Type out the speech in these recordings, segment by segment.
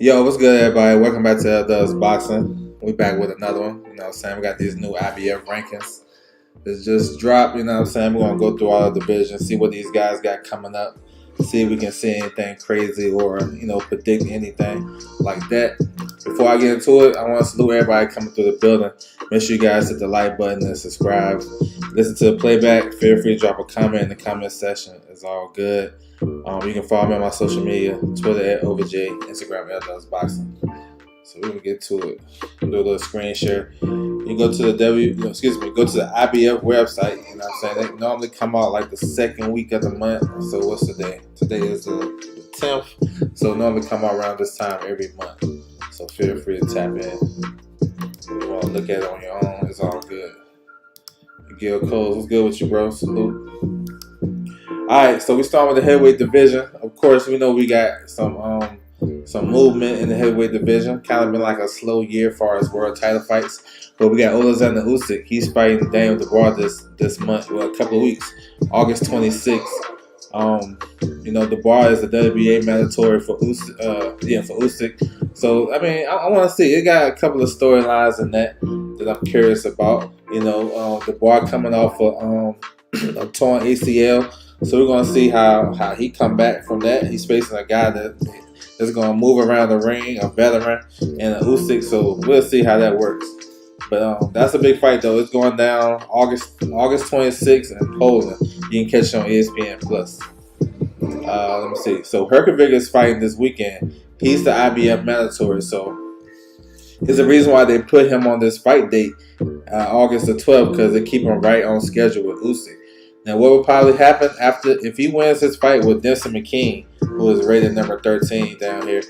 Yo, what's good, everybody? Welcome back to Does Boxing. We back with another one. You know what I'm saying? We got these new IBF rankings. It's just dropped, you know what I'm saying? We're going to go through all the divisions, see what these guys got coming up, see if we can see anything crazy or, predict anything like that. Before I get into it, I want to salute everybody coming through the building. Make sure you guys hit the like button and subscribe. Listen to the playback. Feel free to drop a comment in the comment section. It's all good. You can follow me on my social media, Twitter @OverJ, Instagram @DoesBoxing. So we're gonna get to it. Do a little screen share. You go to the go to the IBF website. You know what I'm saying? They normally come out like the second week of the month. So what's today? Today is the 10th. So normally come out around this time every month. So feel free to tap in. If you want to look at it on your own, it's all good. Gil Coles, what's good with you, bro? Salute. Alright, so we start with the heavyweight division. Of course, we know we got some movement in the heavyweight division. Kind of been like a slow year as far as world title fights. But we got Alexander Usyk. He's fighting Daniel Dubois this month, a couple of weeks, August 26th. Dubois is the WBA mandatory for Usyk. So, I want to see. It got a couple of storylines in that I'm curious about. Dubois coming off a torn ACL. So we're going to see how he come back from that. He's facing a guy that's going to move around the ring, a veteran, and a Usyk. So we'll see how that works. But that's a big fight, though. It's going down August 26th in Poland. You can catch it on ESPN Plus. Let me see. So Herkovic is fighting this weekend. He's the IBF mandatory. So there's a reason why they put him on this fight date, August the 12th, because they keep him right on schedule with Usyk. Now, what will probably happen if he wins his fight with Denson McKean, who is rated number 13 down here,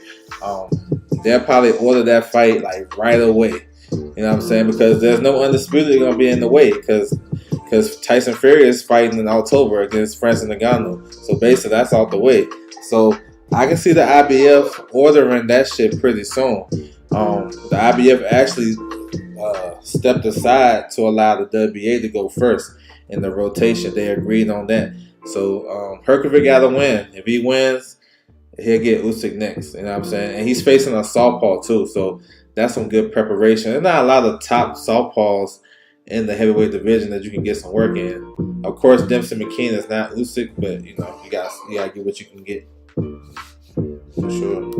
they'll probably order that fight like right away. You know what I'm saying? Because there's no undisputed going to be in the way because Tyson Fury is fighting in October against Francis Ngannou. So basically, that's out the way. So I can see the IBF ordering that shit pretty soon. The IBF actually stepped aside to allow the WBA to go first in the rotation. They agreed on that. So Herkovic got to win. If he wins, he'll get Usyk next. You know what I'm saying? And he's facing a southpaw too. So that's some good preparation. There's not a lot of top southpaws in the heavyweight division that you can get some work in. Of course, Dempsey McKean is not Usyk, but you gotta get what you can get. For sure.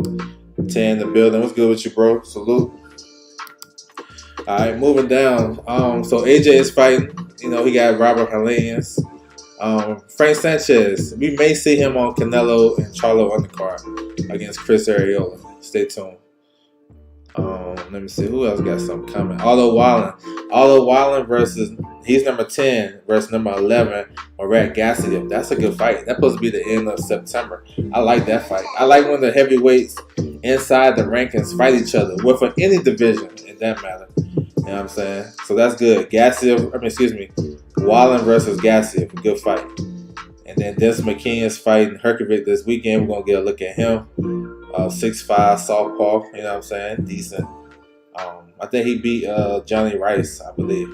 10 in the building. What's good with you, bro? Salute. All right, moving down. So AJ is fighting. He got Robert Helenius. Frank Sanchez. We may see him on Canelo and Charlo undercard against Chris Arreola. Stay tuned. Let me see who else got something coming. Otto Wallen versus he's number 10 versus number 11, Murat Gassiev. That's a good fight. That's supposed to be the end of September. I like that fight. I like when the heavyweights inside the rankings fight each other. Well, for any division, in that matter. You know what I'm saying? So that's good. Wallen versus Gassiev. Good fight. And then Denson McKean is fighting Herkovic this weekend. We're going to get a look at him. 6'5", southpaw. You know what I'm saying? Decent. I think he beat Johnny Rice, I believe.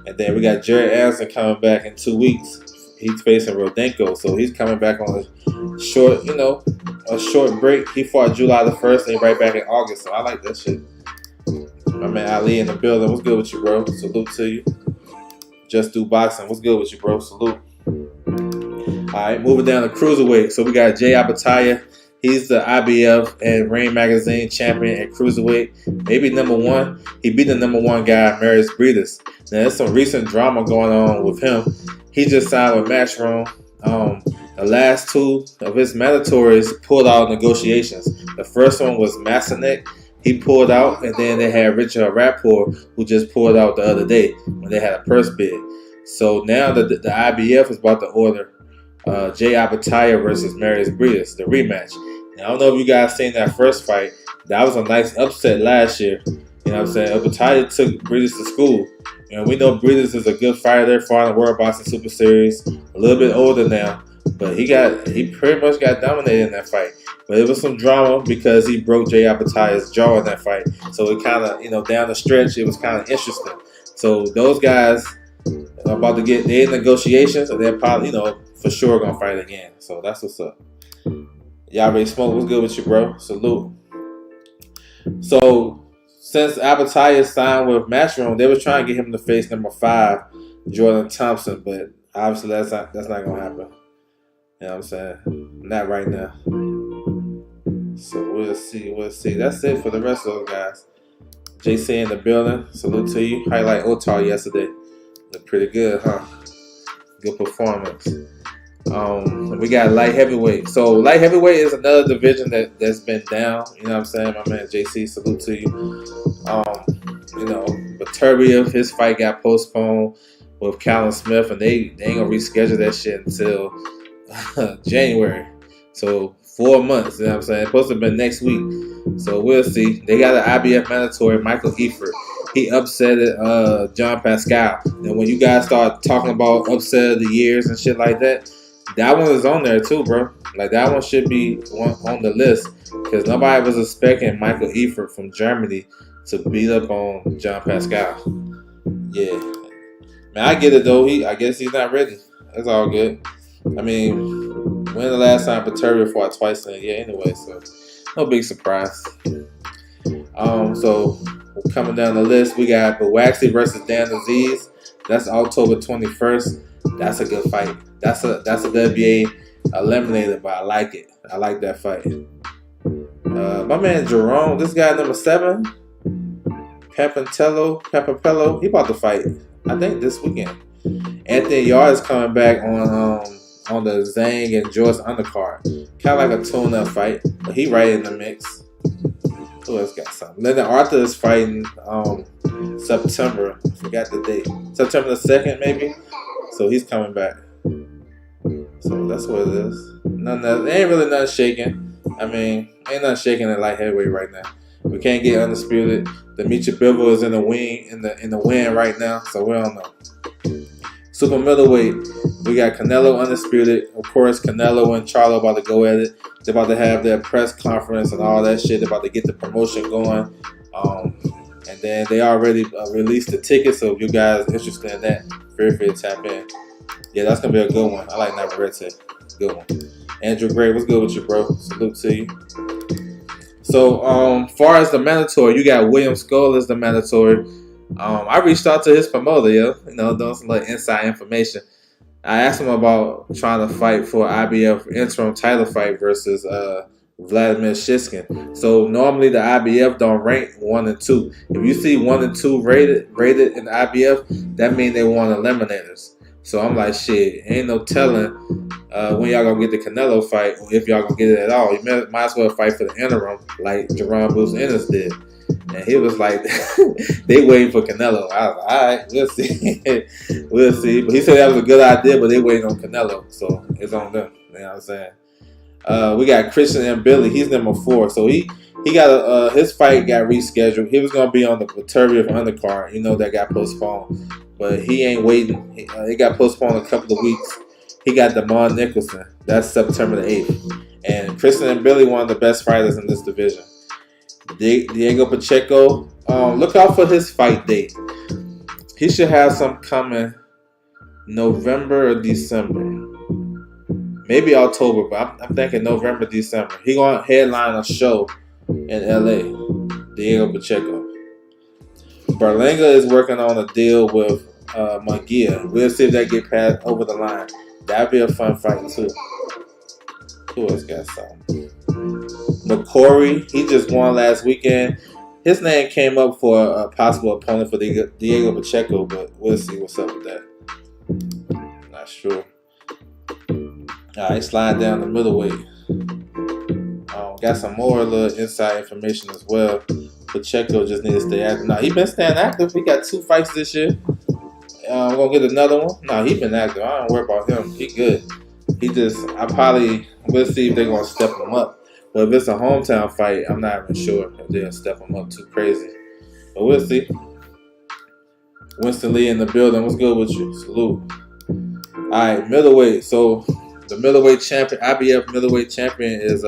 And then we got Jared Anderson coming back in 2 weeks. He's facing Rodenko, so he's coming back on a short break. He fought July the 1st and right back in August, so I like that shit. My man Ali in the building. What's good with you, bro? Salute to you. Just Do Boxing. What's good with you, bro? Salute. All right, moving down to cruiserweight. So we got Jay Abataia. He's the IBF and Ring Magazine champion at cruiserweight. Maybe number one. He beat the number one guy, Marius Briedis. Now, there's some recent drama going on with him. He just signed with Matchroom. The last two of his mandatories pulled out negotiations. The first one was Massanek. He pulled out, and then they had Richard Rapport, who just pulled out the other day when they had a purse bid. So now the IBF is about to order Jay Abataia versus Marius Briedis, the rematch. Now, I don't know if you guys seen that first fight. That was a nice upset last year. You know what I'm saying? Abataia took Briedis to school. We know Briedis is a good fighter, fought in the World Boxing Super Series, a little bit older now. But he pretty much got dominated in that fight. But it was some drama because he broke Jay Abataia's jaw in that fight. So it kind of, down the stretch, it was kind of interesting. So those guys are about to get their negotiations, and they're probably, for sure going to fight again. So that's what's up. Y'all ready to smoke? What's good with you, bro? Salute. So since Abataia signed with Matchroom, they were trying to get him to face number 5, Jordan Thompson, but obviously that's not gonna happen. You know what I'm saying? Not right now. So we'll see. That's it for the rest of those guys. JC in the building. Salute to you. Highlight Otar yesterday. Looked pretty good, huh? Good performance. We got light heavyweight. So light heavyweight is another division that's been down. You know what I'm saying? My man JC, salute to you. But Turbiev, his fight got postponed with Callum Smith, and they ain't gonna reschedule that shit until January. So 4 months, you know what I'm saying? It's supposed to have been next week. So we'll see. They got an IBF mandatory, Michael Eifert. He upsetted John Pascal. And when you guys start talking about upset of the years and shit like that, that one is on there too, bro. Like, that one should be on the list, because nobody was expecting Michael Eifert from Germany to beat up on John Pascal. Yeah. Man, I get it though. I guess he's not ready. That's all good. I mean, when the last time Pateria fought twice in a year anyway, so no big surprise. So coming down the list, we got Bawaxi versus Dan Aziz. That's October 21st. That's a good fight. That's a WBA eliminator, but I like it. I like that fight. My man Jerome, this guy number 7, Papapello, he about to fight, I think, this weekend. Anthony Yard is coming back on the Zhang and Joyce undercard. Kind of like a tune-up fight, but he right in the mix. Who else got something? Leonard Arthur is fighting September. I forgot the date. September the 2nd, maybe. So he's coming back. So that's what it is. There ain't really nothing shaking. I mean, ain't nothing shaking at light heavyweight right now. We can't get undisputed. Demetri Bivol is in the wing in the win right now, so we don't know. Super middleweight, we got Canelo undisputed. Of course, Canelo and Charlo about to go at it. They're about to have their press conference and all that shit. They're about to get the promotion going. And then they already released the tickets, so if you guys are interested in that, feel free to tap in. Yeah, that's going to be a good one. I like Navarrete. Good one. Andrew Gray, what's good with you, bro? Salute to you. So, far as the mandatory, you got William Skull as the mandatory. I reached out to his promoter, doing some like inside information. I asked him about trying to fight for IBF interim title fight versus Vladimir Shishkin. So normally the IBF don't rank 1 and 2. If you see 1 and 2 rated in the IBF, that means they want eliminators. So I'm like, shit, ain't no telling when y'all gonna get the Canelo fight, or if y'all gonna get it at all. You might as well fight for the interim like Jerome Bruce Ennis did. And he was like, they waiting for Canelo. I was like, all right, we'll see. We'll see. But he said that was a good idea, but they waiting on Canelo. So it's on them. You know what I'm saying? We got Christian and Billy. He's number 4. So he got his fight got rescheduled. He was going to be on the Turbiev undercard. That got postponed. But he ain't waiting. It got postponed a couple of weeks. He got Damon Nicholson. That's September the 8th. And Christian and Billy, one of the best fighters in this division. Diego Pacheco, look out for his fight date. He should have some coming November or December. Maybe October, but I'm thinking November, December. He going to headline a show in LA. Diego Pacheco. Berlanga is working on a deal with Munguia. We'll see if that get passed over the line. That'd be a fun fight too. Who else got something? McCory, he just won last weekend. His name came up for a possible opponent for Diego Pacheco, but we'll see what's up with that. Not sure. Alright, slide down the middleweight. Got some more little inside information as well. Pacheco just needs to stay active. Nah, he been staying active. He got 2 fights this year. We're gonna get another one. Nah, he been active. I don't worry about him. He good. We'll see if they're gonna step him up. But if it's a hometown fight, I'm not even sure if they'll step him up too crazy. But we'll see. Winston Lee in the building. What's good with you? Salute. Alright, middleweight. So the middleweight champion, IBF middleweight champion is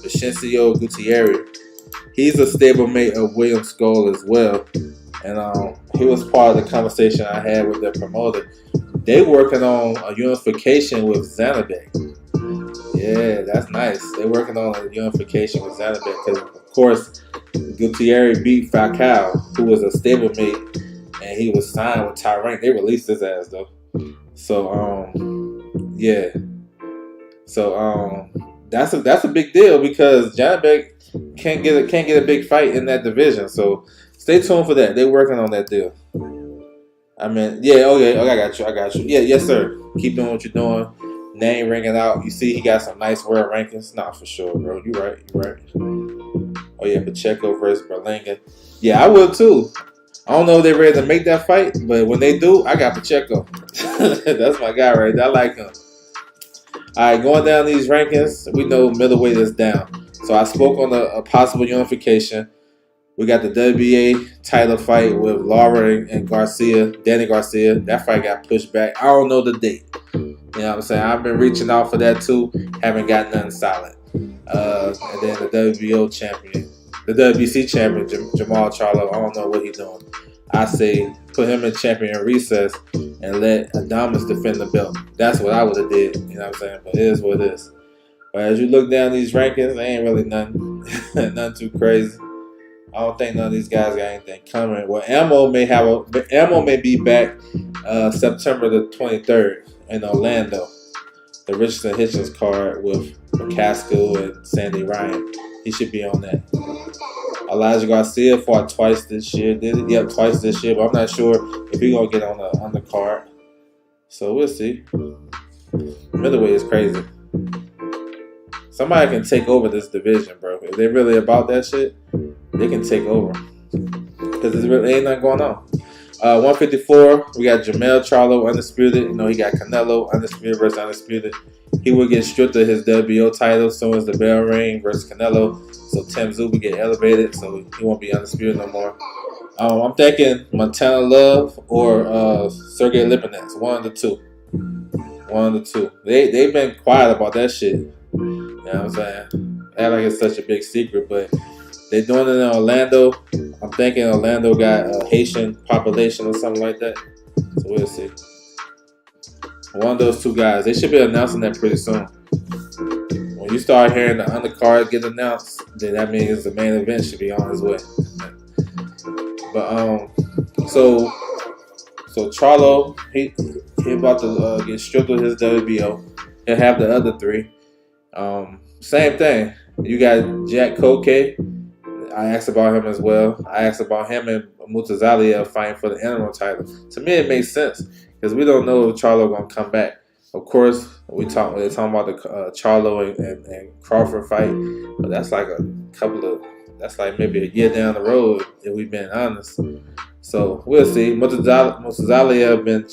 Vincencio Gutierrez. He's a stablemate of William Skull as well. And he was part of the conversation I had with their promoter. They working on a unification with Zanabek. Yeah, that's nice. They're working on a unification with Zanabek because, of course, Gutierrez beat Falcao, who was a stablemate, and he was signed with Tyrant. They released his ass though. So yeah. So that's a big deal because Janabek can't get a big fight in that division. So stay tuned for that. They're working on that deal. I mean, yeah, okay, I got you. Yeah, yes, sir. Keep doing what you're doing. Name ringing out. You see, he got some nice world rankings. Nah, for sure, bro. You right. Oh yeah, Pacheco versus Berlanga. Yeah, I will too. I don't know if they're ready to make that fight, but when they do, I got Pacheco. That's my guy right there. I like him. All right, going down these rankings, we know middleweight is down. So I spoke on a possible unification. We got the WBA title fight with Laura and Garcia, Danny Garcia. That fight got pushed back. I don't know the date. You know what I'm saying? I've been reaching out for that too. Haven't got nothing solid. And then the WBO champion, the WBC champion, Jamal Charlo. I don't know what he's doing. I say put him in champion recess and let Adamas defend the belt. That's what I would have did. You know what I'm saying? But it is what it is. But as you look down these rankings, they ain't really nothing, nothing too crazy. I don't think none of these guys got anything coming. Well, Ammo may be back September the 23rd in Orlando. The Richardson Hitchens card with McCaskill and Sandy Ryan. He should be on that. Elijah Garcia fought twice this year. Did it? Yep, twice this year. But I'm not sure if he's gonna get on the card. So we'll see. Middleweight is crazy. Somebody can take over this division, bro. If they're really about that shit, they can take over. Because there's really ain't nothing going on. 154, we got Jamel Charlo, undisputed. You know, he got Canelo, undisputed versus undisputed. He will get stripped of his WBO title, so is the bell ring versus Canelo. So Tim Tszyu will get elevated, so he won't be undisputed no more. I'm thinking Montana Love or Sergey Lipinets, one of the two. They've been quiet about that shit. You know what I'm saying? Act like it's such a big secret, but they're doing it in Orlando. I'm thinking Orlando got a Haitian population or something like that. So we'll see. One of those two guys. They should be announcing that pretty soon. When you start hearing the undercard get announced, then that means the main event should be on his way. But so Charlo, he about to get stripped of his WBO. He'll have the other three. Same thing. You got Jack Koke. I asked about him as well. I asked about him and Mutazalia fighting for the interim title. To me, it makes sense because we don't know if Charlo gonna come back. Of course, they're talking about the Charlo and Crawford fight, but that's like that's like maybe a year down the road if we've been honest. So we'll see. Mutazalia been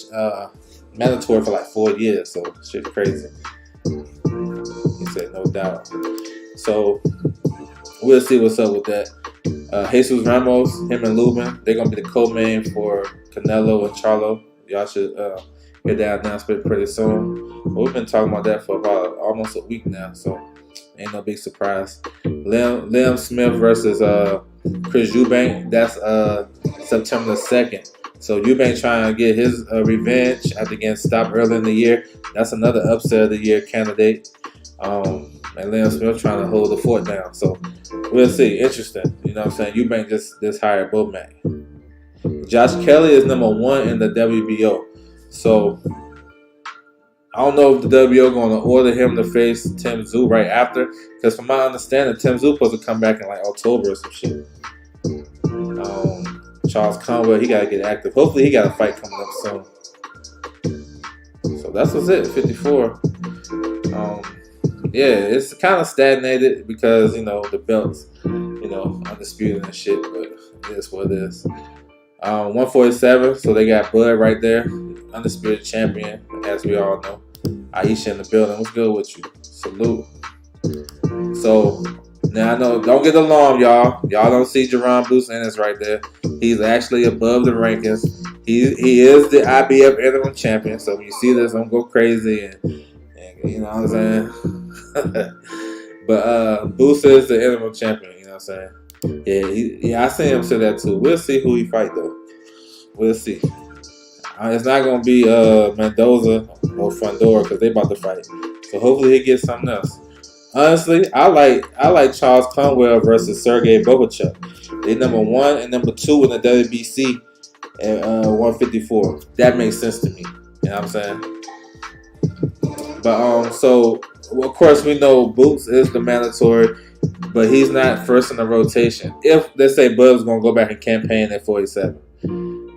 mandatory for like 4 years, so shit's crazy. He said no doubt. So we'll see what's up with that. Jesus Ramos, him and Lubin, they're going to be the co-main for Canelo and Charlo. Y'all should get that announcement pretty soon. But we've been talking about that for about almost a week now, so ain't no big surprise. Liam Smith versus Chris Eubank, that's September the 2nd. So Eubank trying to get his revenge after getting stopped early in the year. That's another upset of the year candidate. And Liam Smith trying to hold the fort down. So we'll see. Interesting. You know what I'm saying? Eubank just hired Bomac. Josh Kelly is number 1 in the WBO. So I don't know if the WBO going to order him to face Tim Tszyu right after. Because from my understanding, Tim Tszyu supposed to come back in like October or some shit. Charles Conway, he got to get active. Hopefully he got a fight coming up soon. So that's what's it. 54. Yeah, it's kind of stagnated because, you know, the belts, you know, undisputed and shit, but it is what it is. 147, so they got Bud right there, undisputed champion, as we all know. Aisha in the building. What's good with you? Salute. So, now I know, don't get alarmed, y'all. Y'all don't see Jerron Bruce Ennis right there. He's actually above the rankings. He is the IBF interim champion, so when you see this, don't go crazy and you know what I'm saying? But Boost is the interim champion, you know what I'm saying? Yeah, I see him say that too. We'll see who he fight though. We'll see. It's not gonna be Mendoza or Fundora because they about to fight. So hopefully he gets something else. Honestly, I like Charles Conwell versus Sergey Bogachev. They number 1 and number 2 in the WBC at 154. That makes sense to me. You know what I'm saying? But so well, of course we know Boots is the mandatory, but he's not first in the rotation. If let's say Bub's gonna go back and campaign at 47,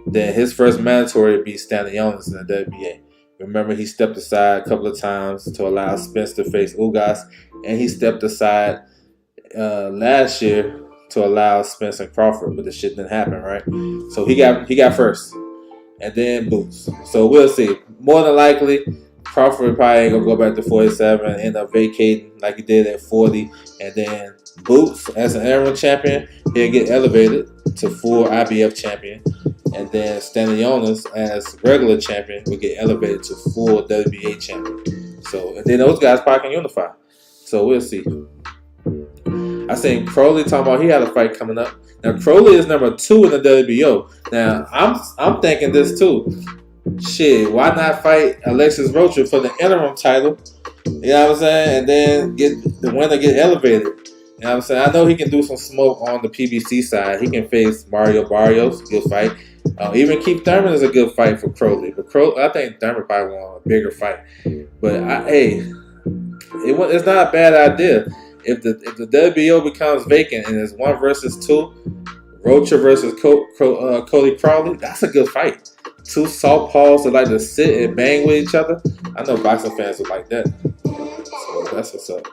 then his first mandatory would be Stanley Jonas in the WBA. Remember, he stepped aside a couple of times to allow Spence to face Ugas, and he stepped aside last year to allow Spence and Crawford, but the shit didn't happen, right? So he got first, and then Boots. So we'll see. More than likely, Crawford probably ain't gonna go back to 47 and end up vacating like he did at 40, and then Boots as an interim champion, he'll get elevated to full IBF champion. And then Stanley Jonas as regular champion will get elevated to full WBA champion. So, and then those guys probably can unify. So we'll see. I seen Crowley talking about he had a fight coming up. Now Crowley is number 2 in the WBO. Now I'm thinking this too. Shit, why not fight Alexis Rocha for the interim title? You know what I'm saying? And then get the winner get elevated. You know what I'm saying? I know he can do some smoke on the PBC side. He can face Mario Barrios, good fight. Even Keith Thurman is a good fight for Crowley. But I think Thurman probably won a bigger fight. But it's not a bad idea. If the WBO becomes vacant and it's 1 versus 2, Rocha versus Cody Crowley, that's a good fight. 2 southpaws that like to sit and bang with each other. I know boxing fans would like that. So that's what's up.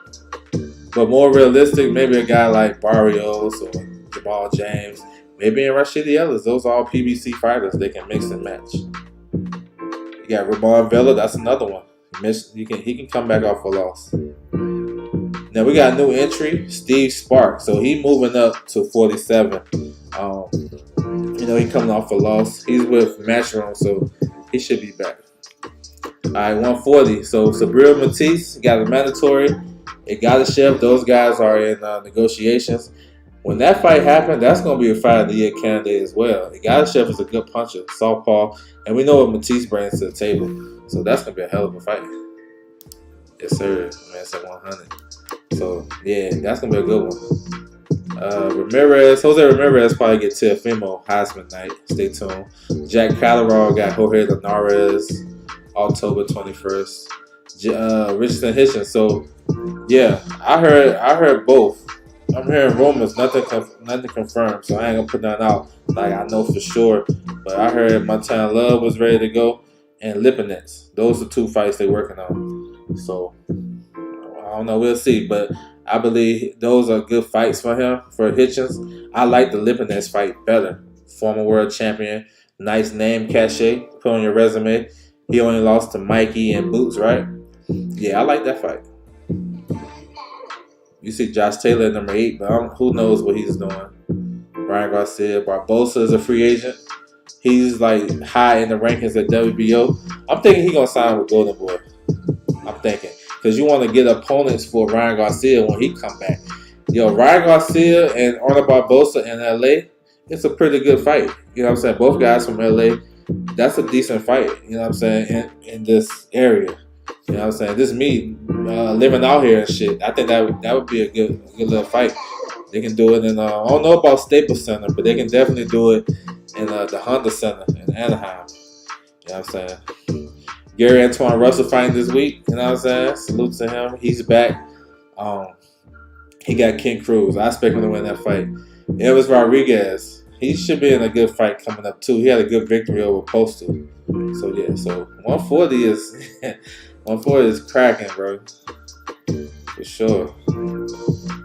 But more realistic, maybe a guy like Barrios or Jamal James, maybe in Rashidi Ellis. Those are all PBC fighters. They can mix and match. You got Ramon Vela. That's another one. He can come back off a loss. Now we got a new entry, Steve Spark. So he moving up to 47. He coming off a loss. He's with Matchroom, so he should be back. All right, 140. So Sabril Matisse got a mandatory. Igadashev, those guys are in negotiations. When that fight happened, that's going to be a fight of the year candidate as well. Igadashev is a good puncher, southpaw, and we know what Matisse brings to the table. So that's going to be a hell of a fight. Yes, sir. Man, it's at 100. So, yeah, that's going to be a good one. Jose Ramirez probably get Teofimo Heisman night. Stay tuned. Jack Calderon got Jorge Linares October 21st. Richardson Hitchens. So, yeah, I heard both. I'm hearing rumors, nothing confirmed, so I ain't gonna put that out like I know for sure. But I heard Montana Love was ready to go, and Lipinets. Those are 2 fights they're working on. So I don't know, we'll see. But I believe those are good fights for him, for Hitchens. I like the Lipinets fight better. Former world champion, nice name cachet, put on your resume. He only lost to Mikey and Boots, right? Yeah, I like that fight. You see Josh Taylor at number 8, but who knows what he's doing. Ryan Garcia. Barbosa is a free agent. He's like high in the rankings at WBO. I'm thinking he's going to sign with Golden Boy. I'm thinking. Because you want to get opponents for Ryan Garcia when he come back. Ryan Garcia and Arnold Barbosa in LA, it's a pretty good fight. You know what I'm saying? Both guys from LA. That's a decent fight. You know what I'm saying? In this area. You know what I'm saying? This is me living out here and shit. I think that would be a good little fight. They can do it in, I don't know about Staples Center, but they can definitely do it in the Honda Center in Anaheim. You know what I'm saying? Gary Antoine Russell fighting this week. You know what I'm saying? Salute to him. He's back. He got King Cruz. I expect him to win that fight. Elvis Rodriguez. He should be in a good fight coming up too. He had a good victory over Postal. So yeah, so 140 is 140 is cracking, bro. For sure.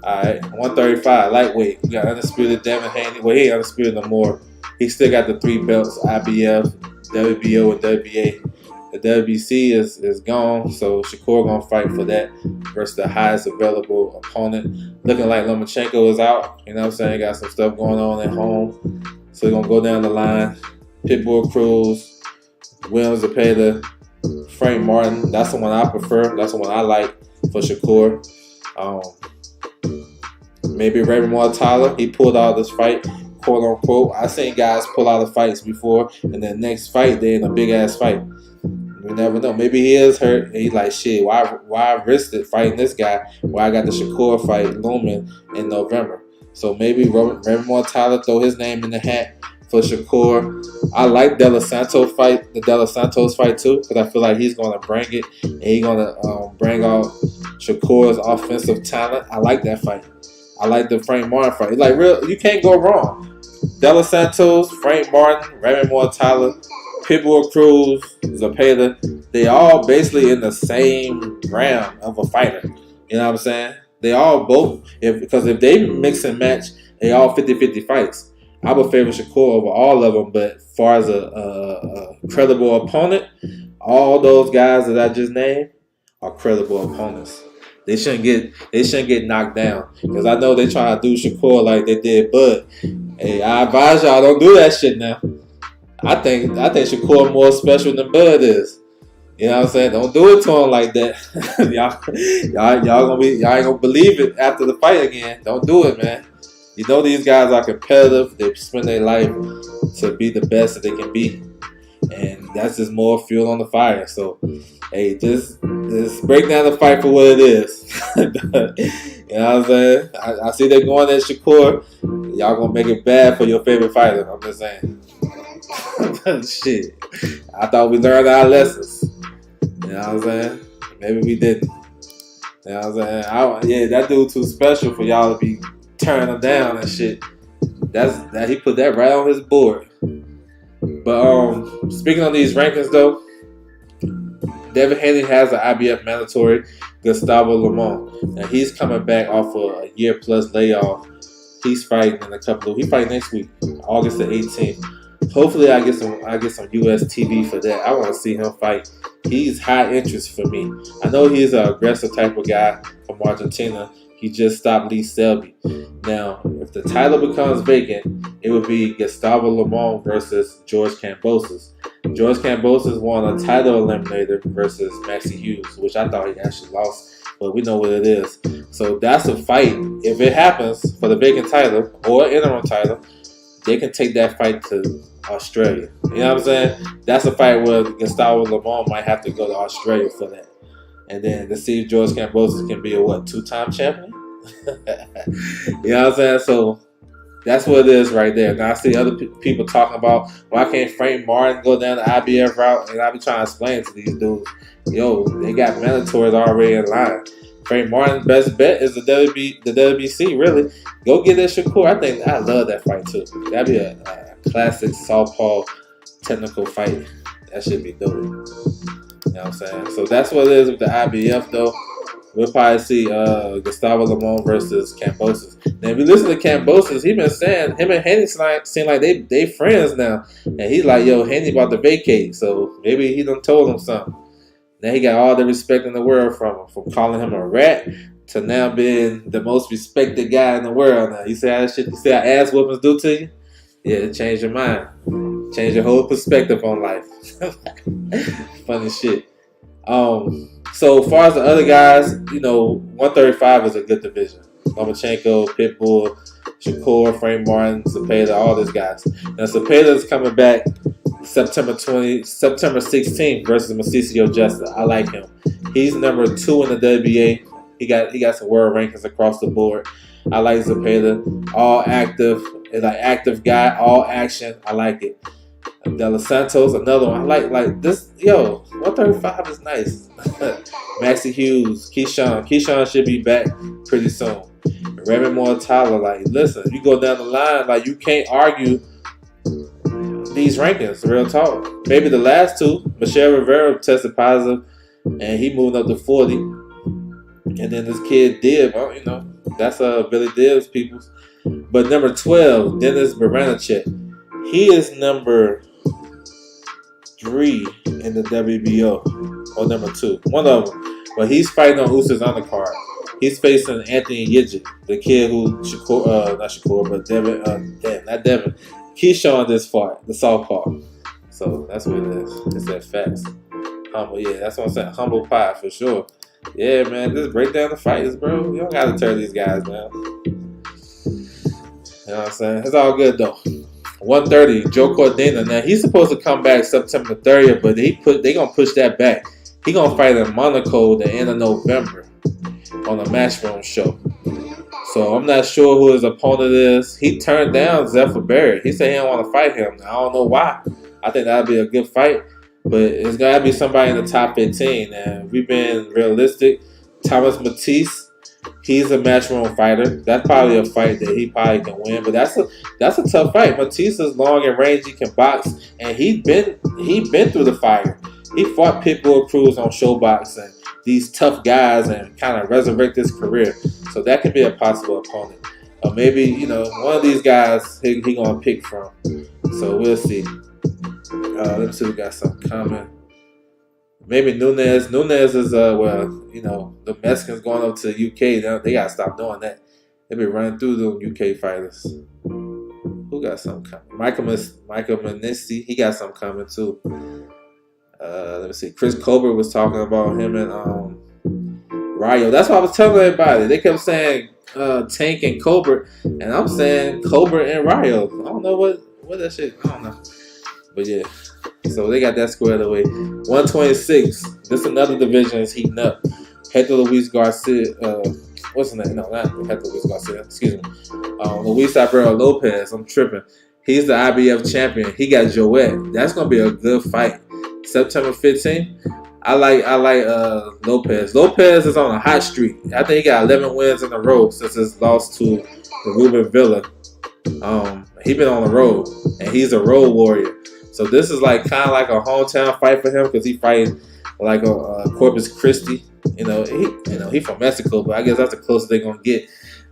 Alright, 135, lightweight. We got undisputed Devin Haney. Well, he ain't undisputed no more. He still got the 3 belts, IBF, WBO, and WBA. The WBC is gone, so Shakur gonna fight for that versus the highest available opponent. Looking like Lomachenko is out. You know what I'm saying? Got some stuff going on at home. So he's gonna go down the line. Pitbull Cruz, Williams Zepeda, Frank Martin. That's the one I prefer. That's the one I like for Shakur. Maybe Raymond Tyler. He pulled out this fight, quote unquote. I seen guys pull out of fights before, and then next fight they in a big ass fight. We never know. Maybe he is hurt and he's like, shit, why risk it fighting this guy? Why I got the Shakur fight looming in November? So maybe Raymond Mortala throw his name in the hat for Shakur. I like the De Los Santos fight too, because I feel like he's gonna bring it and he's gonna bring out Shakur's offensive talent. I like that fight. I like the Frank Martin fight. It's like real, you can't go wrong. De Los Santos, Frank Martin, Raymond Mortala, Pitbull Cruz, Zepeda, they all basically in the same round of a fighter. You know what I'm saying? They all both, because if they mix and match, they all 50-50 fights. I would favor Shakur over all of them, but as far as a credible opponent, all those guys that I just named are credible opponents. They shouldn't get knocked down, because I know they try to do Shakur like they did Bud. Hey, I advise y'all, don't do that shit now. I think Shakur more special than Bud is. You know what I'm saying? Don't do it to him like that. y'all ain't gonna believe it after the fight again. Don't do it, man. You know these guys are competitive. They spend their life to be the best that they can be, and that's just more fuel on the fire. So, hey, just break down the fight for what it is. You know what I'm saying? I see they going at Shakur. Y'all gonna make it bad for your favorite fighter. I'm just saying. Shit. I thought we learned our lessons. You know what I'm saying? Maybe we didn't. You know what I'm saying? That dude too special for y'all to be turning him down and shit. That he put that right on his board. But speaking of these rankings though, Devin Haney has an IBF mandatory, Gustavo Lemon. And he's coming back off of a year plus layoff. He's fighting he fight next week, August the 18th. Hopefully I get some US TV for that. I want to see him fight. He's high interest for me. I know he's an aggressive type of guy from Argentina. He just stopped Lee Selby. Now, if the title becomes vacant, it would be Gustavo Lemon versus George Kambosos. George Kambosos won a title eliminator versus Maxie Hughes, which I thought he actually lost, but we know what it is. So that's a fight. If it happens for the vacant title or interim title, they can take that fight to Australia. You know what I'm saying? That's a fight where Gustavo Lemon might have to go to Australia for that. And then to see if George Kambosos can be a two-time champion? You know what I'm saying? So that's what it is right there. Now I see other people talking about, why can't Frank Martin go down the IBF route? And I be trying to explain to these dudes, yo, they got mandatories already in line. Frank Martin's best bet is the WBC, really. Go get that Shakur. I love that fight too. That'd be a classic southpaw technical fight. That should be dope. You know what I'm saying? So that's what it is with the IBF though. We'll probably see Gustavo Lemon versus Kambosos. Now, if you listen to Kambosos, he been saying him and Haney seem like they friends now. And he's like, yo, Haney about to vacate. So maybe he done told him something. Now he got all the respect in the world from calling him a rat to now being the most respected guy in the world now. You see how ass whoopings do to you? Yeah, it changed your mind. Change your whole perspective on life. Funny shit. So as far as the other guys, 135 is a good division. Lomachenko, Pitbull, Shakur, Frank Martin, Zepeda, all these guys. Now Zepeda is coming back September 16th versus Mauricio Justa. I like him. He's number 2 in the WBA. He got some world rankings across the board. I like Zepeda. All active, active guy, all action. I like it. De Los Santos, another one. I like this. 135 is nice. Maxie Hughes, Keyshawn should be back pretty soon. Raymond Mortala, listen, you go down the line, you can't argue these rankings, real talk. Maybe the last two, Michelle Rivera tested positive, and he moved up to 40. And then this kid Dib, that's Billy Dib's people. But number 12, Dennis Baranachek, he is number 3 in the WBO, or number 2, one of them. But he's fighting on Usman's undercard. He's facing Anthony Yidgin, the kid who Keyshawn this fight, the southpaw. So that's what it is. It's that facts. Humble, yeah, that's what I'm saying. Humble pie for sure. Yeah, man, just break down the fights, bro. You don't gotta tear these guys down. You know what I'm saying? It's all good though. 130, Joe Cordina. Now he's supposed to come back September 30th, but they gonna push that back. He gonna fight in Monaco the end of November on a Matchroom show. So I'm not sure who his opponent is. He turned down Zephyr Barrett. He said he don't want to fight him. I don't know why. I think that'd be a good fight, but it's gotta be somebody in the top 15. And we've been realistic. Thomas Matisse, he's a Matchroom fighter. That's probably a fight that he probably can win. But that's a tough fight. Matisse is long and rangy, can box, and he been through the fire. He fought Pitbull Cruz on Showbox and these tough guys and kind of resurrect his career. So that could be a possible opponent. Or maybe, one of these guys he gonna pick from. So we'll see. Let's see, we got some comment. Maybe Nunes. Nunes is the Mexicans going up to the UK. They gotta stop doing that. They be running through the UK fighters. Who got some coming? Michael Manissi, he got some coming too. Let me see. Chris Colbert was talking about him and Rayo. That's what I was telling everybody. They kept saying Tank and Colbert, and I'm saying Colbert and Rayo. I don't know what that shit. I don't know. But yeah. So they got that squared away. 126. This another division is heating up. Hector Luis Garcia. What's his name? No, not Hector Luis Garcia. Excuse me. Luis Alberto Lopez. I'm tripping. He's the IBF champion. He got Joet. That's gonna be a good fight. September 15th. I like Lopez. Lopez is on a hot streak. I think he got 11 wins in a row since his loss to Ruben Villa. He been on the road, and he's a road warrior. So this is kind of like a hometown fight for him because he fighting like a Corpus Christi. He from Mexico, but I guess that's the closest they're gonna get.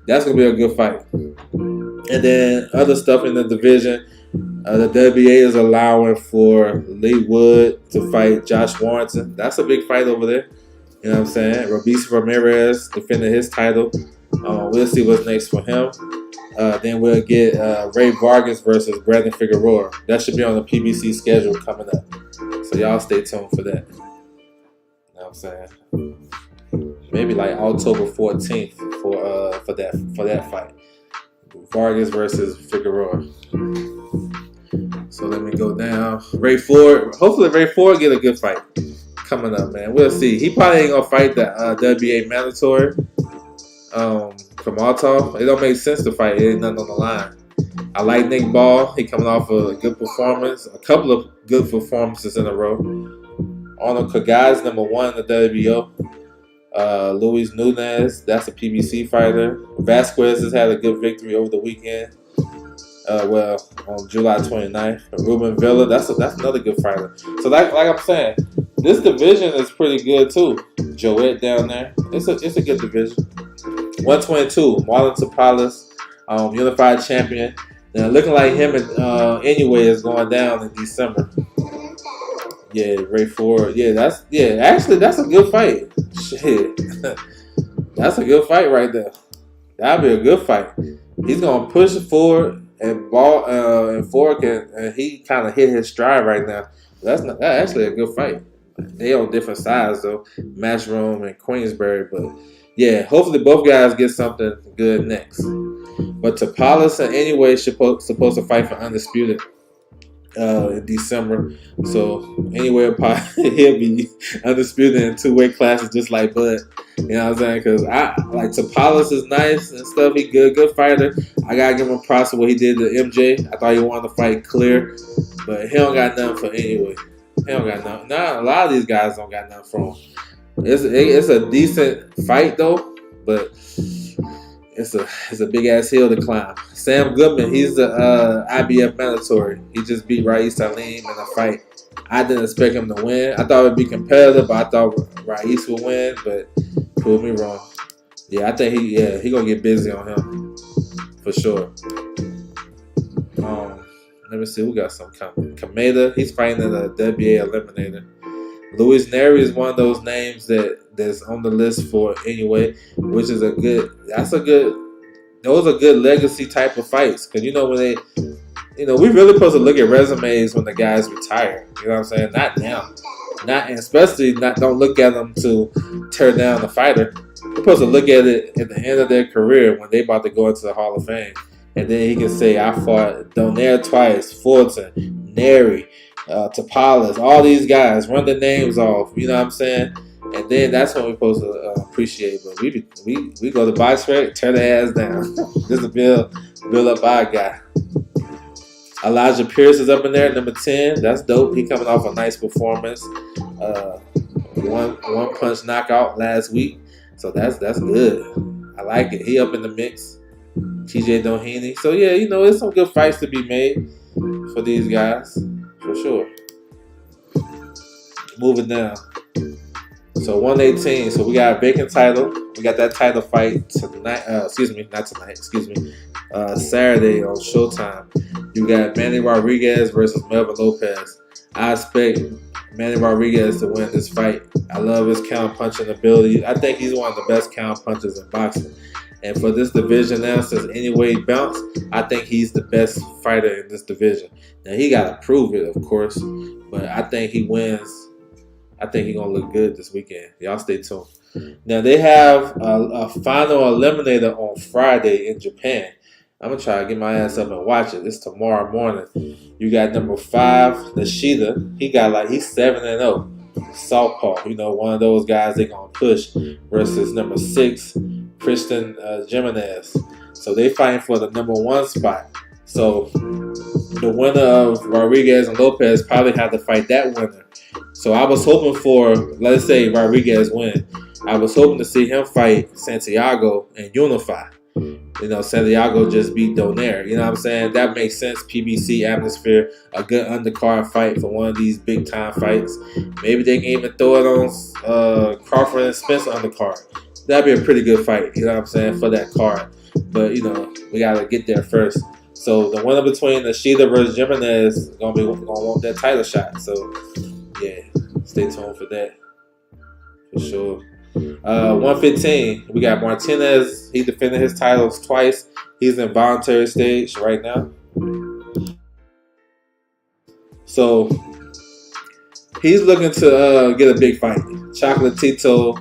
That's gonna be a good fight. And then other stuff in the division, the WBA is allowing for Lee Wood to fight Josh Warrington. That's a big fight over there. You know what I'm saying? Robeisy Ramirez defending his title. We'll see what's next for him. Then we'll get Ray Vargas versus Brandon Figueroa. That should be on the PBC schedule coming up. So y'all stay tuned for that. You know what I'm saying? Maybe like October 14th for that fight. Vargas versus Figueroa. So let me go down. Ray Ford. Hopefully Ray Ford get a good fight coming up, man. We'll see. He probably ain't gonna fight the WBA mandatory. From Althoff, it don't make sense to fight. It ain't nothing on the line. I like Nick Ball. He coming off a good performance, a couple of good performances in a row. Arnold Kagai's number 1 in the WBO. Luis Nunes, that's a PBC fighter. Vasquez has had a good victory over the weekend. On July 29th. Ruben Villa, that's another good fighter. So like I'm saying, this division is pretty good too. Joet down there. It's a good division. 122, Marlon Tapales, unified champion. Now looking like him and anyway is going down in December. Yeah, Ray Ford. Actually that's a good fight. Shit. That's a good fight right there. That'll be a good fight. He's gonna push it forward and ball and Ford and he kind of hit his stride right now. That's actually a good fight. They on different sides though, Matchroom and Queensberry, but yeah, hopefully both guys get something good next. But Tapales and anyway supposed to fight for undisputed in December. So anyway, he'll be undisputed in 2 weight classes just like Bud. You know what I'm saying? Because I like Tapales is nice and stuff. He good fighter. I gotta give him props for what he did to MJ. I thought he wanted to fight clear, but he don't got nothing for anyway. He don't got nothing. Nah, a lot of these guys don't got nothing for him. It's a decent fight though, but it's a big ass hill to climb. Sam Goodman, he's the IBF mandatory. He just beat Raif Salim in a fight. I didn't expect him to win. I thought it would be competitive, but I thought Raif would win, but proved me wrong. Yeah, I think he gonna get busy on him for sure. Let me see, we got some coming. Kameda, he's fighting in the WBA eliminator. Luis Neri is one of those names that's on the list for anyway, which is those are good legacy type of fights. Because when they, we really supposed to look at resumes when the guys retire. You know what I'm saying? Not now. Don't look at them to tear down the fighter. We're supposed to look at it at the end of their career when they about to go into the Hall of Fame. and then he can say, I fought Donaire twice, Fulton, Neri, Topalas, all these guys, run the names off, you know what I'm saying? And then that's when we're supposed to appreciate. But we go to box rec, tear their ass down. Just to build up our guy. Elijah Pierce is up in there, number 10. That's dope. He coming off a nice performance. One punch knockout last week. So that's good. I like it. He up in the mix. TJ Doheny. So yeah, there's some good fights to be made for these guys. For sure. Moving down. So 118. So we got a vacant title. We got that title fight tonight. Not tonight. Saturday on Showtime. You got Manny Rodriguez versus Melvin Lopez. I expect Manny Rodriguez to win this fight. I love his counter punching ability. I think he's one of the best counter punchers in boxing. And for this division now, since anyway bounced, I think he's the best fighter in this division. Now he got to prove it, of course, but I think he wins. I think he's going to look good this weekend. Y'all stay tuned. Now, they have a final eliminator on Friday in Japan. I'm going to try to get my ass up and watch it. It's tomorrow morning. You got number 5, Nishida. He's 7-0. Southpaw. One of those guys they're going to push versus number 6, Christian Jimenez. So they fighting for the number 1 spot. So the winner of Rodriguez and Lopez probably had to fight that winner. So I was hoping for, let's say Rodriguez win. I was hoping to see him fight Santiago and unify. Santiago just beat Donaire. You know what I'm saying? That makes sense. PBC atmosphere, a good undercard fight for one of these big time fights. Maybe they can even throw it on Crawford and Spencer undercard. That'd be a pretty good fight. You know what I'm saying, for that card. But we gotta get there first. So the winner between Nishida versus Jimenez is gonna want that title shot. So yeah, stay tuned for that for sure. 115, we got Martinez. He defended his titles twice. He's in voluntary stage right now. So he's looking to get a big fight. Chocolatito,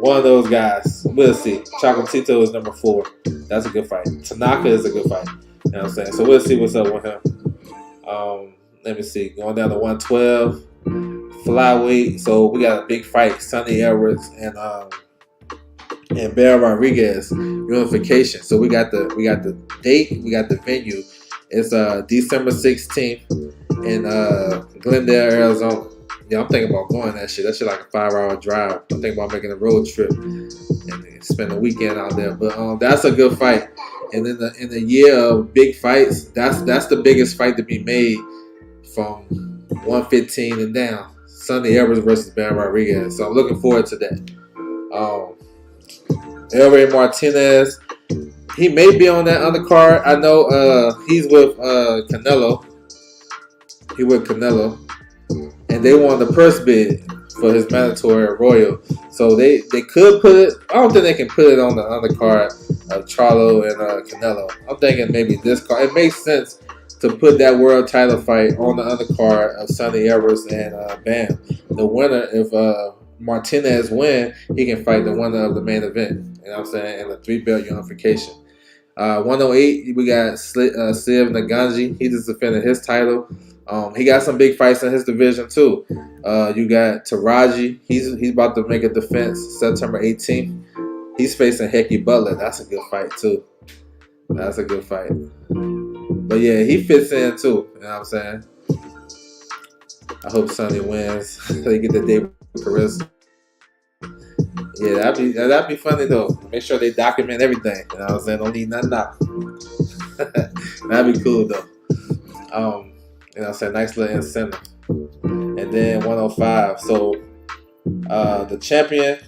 one of those guys. We'll see. Chocolatito is number 4. That's a good fight. Tanaka is a good fight. You know what I'm saying? So we'll see what's up with him. Let me see. Going down to 112. Flyweight. So we got a big fight. Sonny Edwards and Bear Rodriguez unification. So we got the date. We got the venue. It's December 16th in Glendale, Arizona. Yeah, I'm thinking about going that shit. That shit like a 5-hour drive. I'm thinking about making a road trip and spend a weekend out there. But that's a good fight. And in the year of big fights, that's the biggest fight to be made from 115 and down. Sonny Edwards versus Ben Rodriguez. So I'm looking forward to that. Elray Martinez, he may be on that undercard. I know he's with Canelo. He with Canelo. And they won the purse bid for his mandatory Royal. So they could put it. I don't think they can put it on the undercard of Charlo and Canelo. I'm thinking maybe this card. It makes sense to put that world title fight on the undercard of Sonny Edwards and Bam. The winner, if Martinez win, he can fight the winner of the main event. You know what I'm saying? In the 3-belt unification. 108, we got Siv Naganji. He just defended his title. He got some big fights in his division too. You got Taraji. He's about to make a defense September 18th. He's facing Hecky Butler. That's a good fight too. That's a good fight. But yeah, he fits in too. You know what I'm saying? I hope Sonny wins. They get the David Carissa. Yeah, that'd be funny though. Make sure they document everything. You know what I'm saying? Don't leave nothing out. That'd be cool though. You know what I'm saying? Nice little incentive. And then 105. So the champion,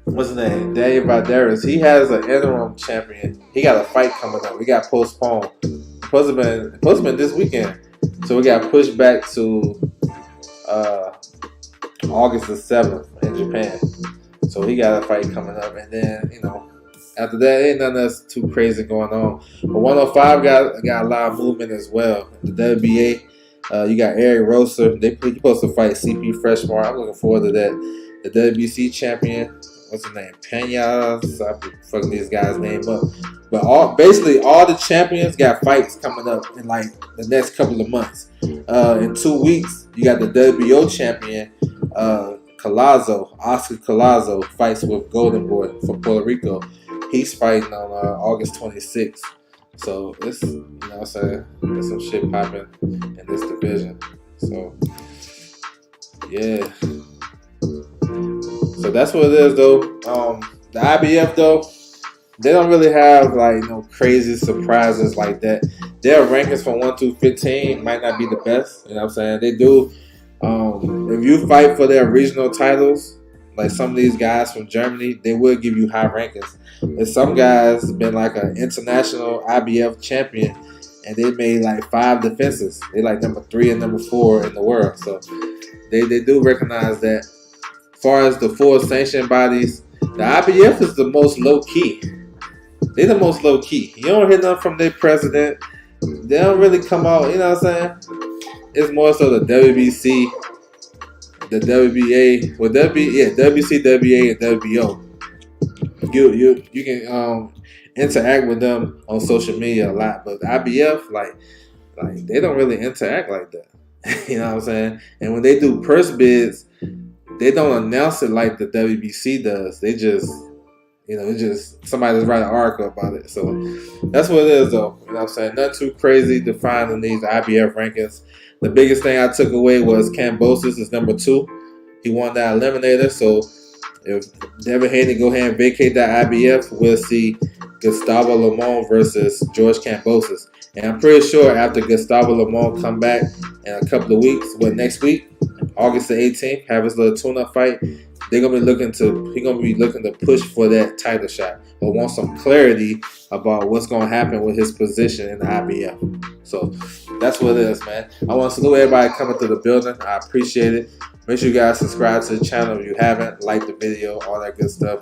what's his name? Daniel Valderas. He has an interim champion. He got a fight coming up. We got postponed. Supposed to been this weekend. So we got pushed back to August the 7th in Japan. So he got a fight coming up. And then, after that, ain't nothing else too crazy going on. But 105 got a lot of movement as well. The WBA, you got Eric Roser. He's supposed to fight CP Freshmore. I'm looking forward to that. The WBC champion, what's his name, Peñas. I be fucking these guys' name up. But basically all the champions got fights coming up in like the next couple of months. In 2 weeks, you got the WBO champion, Oscar Collazo fights with Golden Boy from Puerto Rico. He's fighting on August 26th. So it's, you know what I'm saying, there's some shit popping in this division. So yeah. So that's what it is though. The IBF though, they don't really have like crazy surprises like that. Their rankings from 1 to 15 might not be the best. You know what I'm saying? They do. If you fight for their regional titles, like some of these guys from Germany, they will give you high rankings. And some guys been like an international IBF champion, and they made like 5 defenses. They like number 3 and number 4 in the world. So they do recognize that. As far as the 4 sanctioned bodies, the IBF is the most low key. They're the most low key. You don't hear nothing from their president. They don't really come out. You know what I'm saying? It's more so the WBC, the WBA, WBC, WBA, and WBO. You can interact with them on social media a lot, but the IBF like they don't really interact like that. You know what I'm saying? And when they do purse bids, they don't announce it like the WBC does. They just, it's just somebody just write an article about it. So that's what it is, though. You know what I'm saying? Nothing too crazy to find in these IBF rankings. The biggest thing I took away was Kambosos is number 2. He won that eliminator. So if Devin Haney go ahead and vacate that IBF, we'll see Gustavo Lemon versus George Kambosos. And I'm pretty sure after Gustavo Lemon come back in a couple of weeks, next week, August the 18th, have his little tune-up fight, he's gonna be looking to push for that title shot, but want some clarity about what's gonna happen with his position in the IBF. So that's what it is, man. I want to salute everybody coming through the building. I appreciate it. Make sure you guys subscribe to the channel if you haven't, like the video, all that good stuff.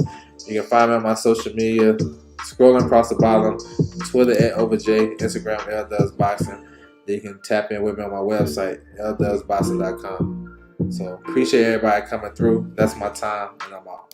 You can find me on my social media, scrolling across the bottom, Twitter @OverJ, Instagram LDubsBoxing. Then you can tap in with me on my website, LDubsBoxing.com. So appreciate everybody coming through. That's my time, and I'm out.